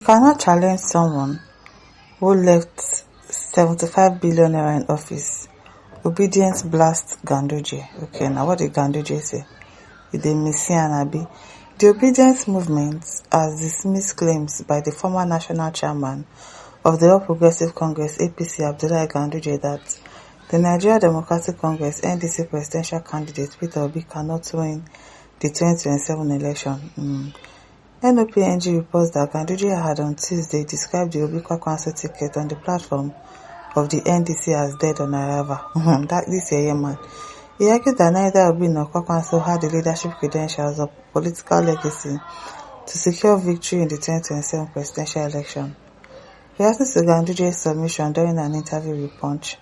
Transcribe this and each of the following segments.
You cannot challenge someone who left 75 billion naira in office. Obedience blast Ganduje. Okay, now what did Ganduje say? The Messiah Abi. The obedience movement has dismissed claims by the former national chairman of the All Progressive Congress APC Abdullahi Ganduje that the Nigerian Democratic Congress NDC presidential candidate Peter Obi cannot win the 2027 election. NOPNG reports that Ganduje had on Tuesday described the Obi Kwakwanso ticket on the platform of the NDC as dead on arrival. This man. He argued that neither Obi nor Kwakwanso had the leadership credentials or political legacy to secure victory in the 2027 presidential election. Reacting to Ganduje's submission during an interview with Punch,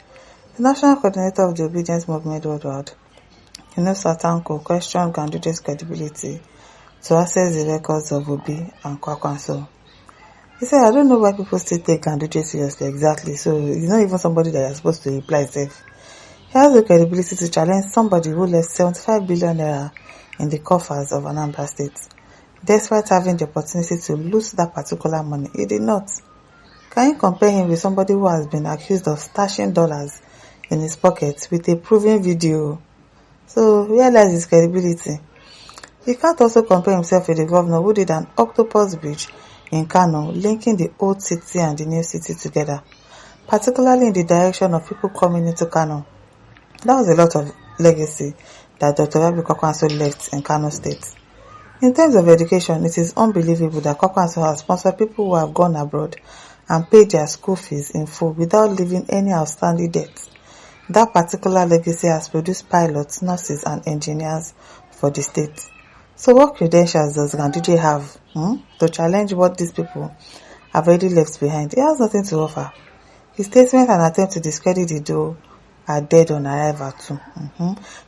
the national coordinator of the obedience movement worldwide, Satanko, questioned Ganduje's credibility to access the records of Obi and Kwakwanso. He said, I don't know why people still take Ganduje seriously exactly, so he's not even somebody that you're supposed to reply safe. He has the credibility to challenge somebody who left 75 billion naira in the coffers of Anambra State. Despite having the opportunity to lose that particular money, he did not. Can you compare him with somebody who has been accused of stashing dollars in his pocket with a proven video? So realize his credibility. He can't also compare himself with the governor who did an octopus bridge in Kano, linking the old city and the new city together, particularly in the direction of people coming into Kano. That was a lot of legacy that Dr. Rabi Kwakwanso left in Kano State. In terms of education, it is unbelievable that Kwakwanso has sponsored people who have gone abroad and paid their school fees in full without leaving any outstanding debt. That particular legacy has produced pilots, nurses, and engineers for the state. So what credentials does Ganduje have to challenge what these people have already left behind? He has nothing to offer. His statement and attempt to discredit the duo are dead on arrival too.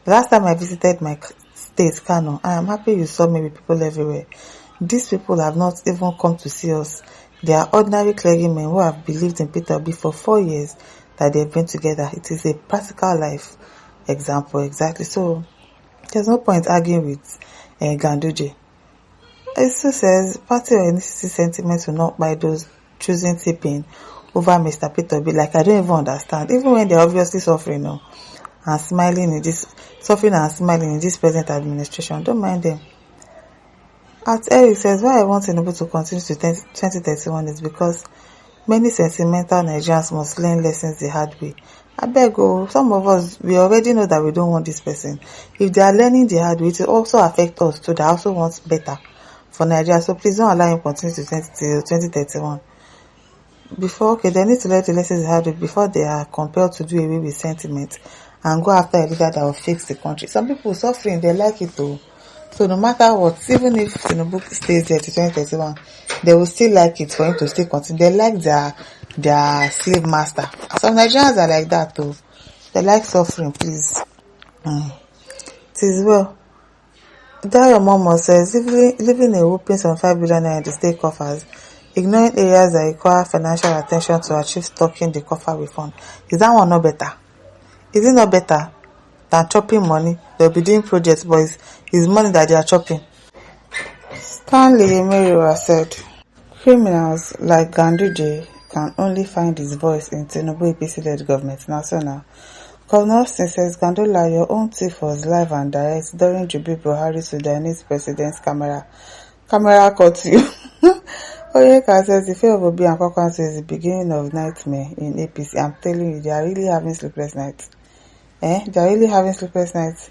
The last time I visited my state, Kano, I am happy you saw me with people everywhere. These people have not even come to see us. They are ordinary clergymen who have believed in Peter Obi for 4 years that they have been together. It is a practical life example, exactly. So there's no point arguing with Ganduje. It still says party or NCC sentiments will not buy those choosing tipping over Mr. Peter Obi. Like, I don't even understand. Even when they're obviously suffering and smiling in this present administration, don't mind them. At Eric says, why I want Tinubu to continue to 2031 is because many sentimental Nigerians must learn lessons the hard way. I beg some of us, we already know that we don't want this person. If they are learning the hard way, it will also affect us too, that also wants better for Nigeria. So please don't allow him continue to 2031. They need to learn the lessons the hard way before they are compelled to do away with sentiment and go after a leader that will fix the country. Some people suffering, they like it too. So no matter what, even if Tinubu stays there to 2031, they will still like it for him to still continue. They like their slave master. Some Nigerians are like that too. They like suffering, please. It is well. Dayo Momo says, leaving a whooping some 5 billion in the state coffers, ignoring areas that require financial attention to achieve stocking the coffer refund. Is that one not better? Is it not better than chopping money? They'll be doing projects, but it's money that they are chopping. Stanley Emeriwa said, criminals like Ganduje can only find his voice in Tinubu APC-led government. Now, Governor Austin says, Gandola, your own thief was live and direct during Jubi Buhari Sudanese president's camera caught you. Oyeka says, the fear of Obi and Kwakwanso is the beginning of nightmare in APC. I'm telling you, they are really having sleepless nights. They are really having sleepless nights.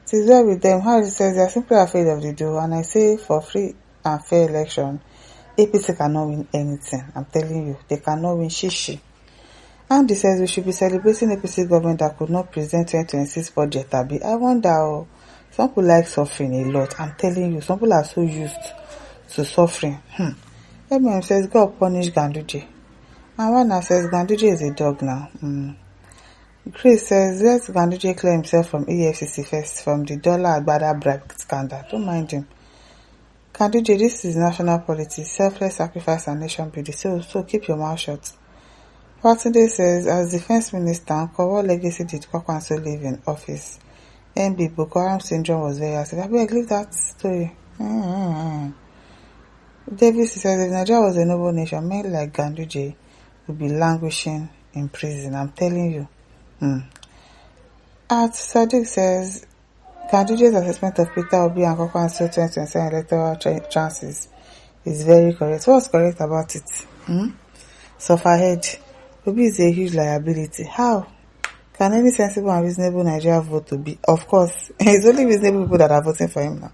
It is well with them. How it says, they are simply afraid of the duo. And I say, for free and fair election, APC cannot win anything. I'm telling you, they cannot win shishi. And he says we should be celebrating APC government that could not present 2026 budget. I wonder, some people like suffering a lot. I'm telling you, some people are so used to suffering. MM says God punish Ganduje. And one says Ganduje is a dog now. Chris says let Ganduje clear himself from EFCC first, from the dollar Agbada bribe scandal. Don't mind him. Ganduje, this is national politics, selfless sacrifice and nation building. So keep your mouth shut. Patunde says, as defense minister, what legacy did Kwakwanso leave in office? Boko Haram syndrome was very active. I beg, leave that story. Davis says if Nigeria was a noble nation, men like Ganduje would be languishing in prison. I'm telling you. At Sadiq says Ganduje's assessment of Peter Obi and Kwakwanso 2027 electoral chances is very correct. What's correct about it? Suffer ahead. Obi is a huge liability. How can any sensible and reasonable Nigeria vote to be? Of course, it's only reasonable people that are voting for him now.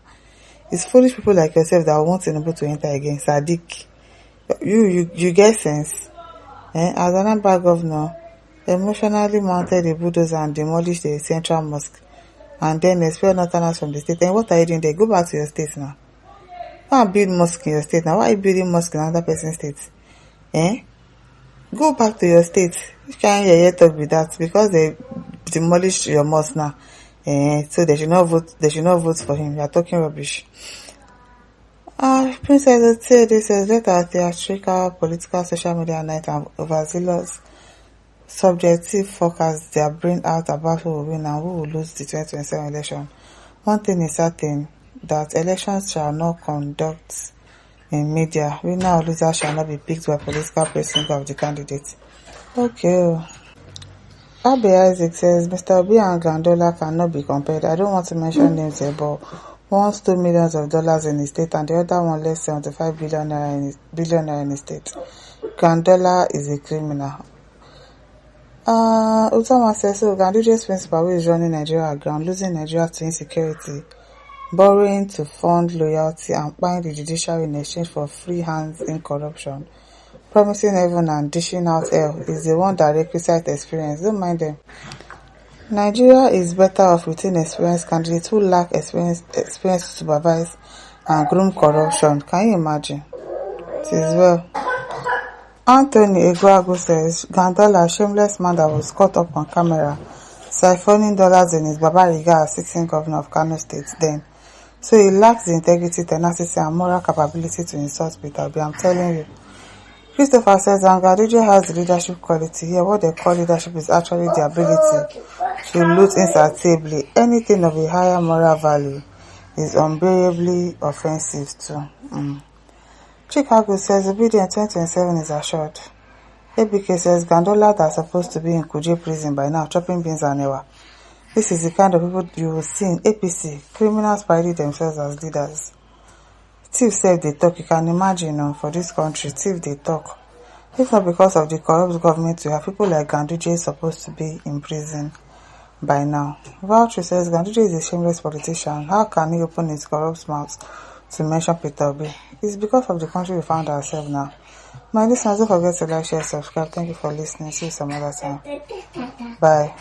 It's foolish people like yourself that want Tinubu to enter again. Sadiq, you get sense. As Anambra governor, emotionally mounted a bulldozer and demolished the central mosque, and then expelled northerners from the state. And what are you doing there? Go back to your state now. Go and build mosque in your state now. Why are you building mosque in another person's state? Go back to your state. Which kind of talk with that? Because they demolished your mosque now. So they should not vote for him. You are talking rubbish. Princess Otiede says, let our theatrical, political, social media night and overzealous subjective forecast their brain out about who will win and who will lose the 2027 election. One thing is certain, that elections shall not conduct in media. Winner or loser shall not be picked by political pressing of the candidate. Okay. Abe Isaac says, Mr. Obi and Gandola cannot be compared. I don't want to mention names here, but one stole millions of dollars in his state and the other one left 75 billion naira in his state. Gandola is a criminal. Utama says, so Ganduje's principal, who is running Nigeria aground, losing Nigeria to insecurity, borrowing to fund loyalty, and buying the judiciary in exchange for free hands in corruption, promising heaven and dishing out hell, is the one that requisites experience. Don't mind them. Nigeria is better off with inexperienced candidates who lack experience to supervise and groom corruption. Can you imagine? It is well. Anthony Eguagu says, Gandola, a shameless man that was caught up on camera, siphoning dollars in his Baba Riga as sitting governor of Kano State then. So he lacks the integrity, tenacity, and moral capability to insult Peter Obi. I'm telling you. Christopher says, Ganduje has the leadership quality here. What they call leadership is actually the ability to loot insatiably. Anything of a higher moral value is unbearably offensive too. Chicago says, obedience 2027 is assured. ABK says, Gandola that's supposed to be in Kuje prison by now, chopping beans and ewa. This is the kind of people you will see in APC. Criminals parading themselves as leaders. Thieves say they talk. You can imagine, for this country, thieves they talk. If not because of the corrupt government, you have people like Ganduje supposed to be in prison by now. Voucher says, Ganduje is a shameless politician. How can he open his corrupt mouth to mention Peter Obi? It's because of the country we found ourselves now. My listeners, don't forget to like, share, subscribe. Thank you for listening. See you some other time. Bye.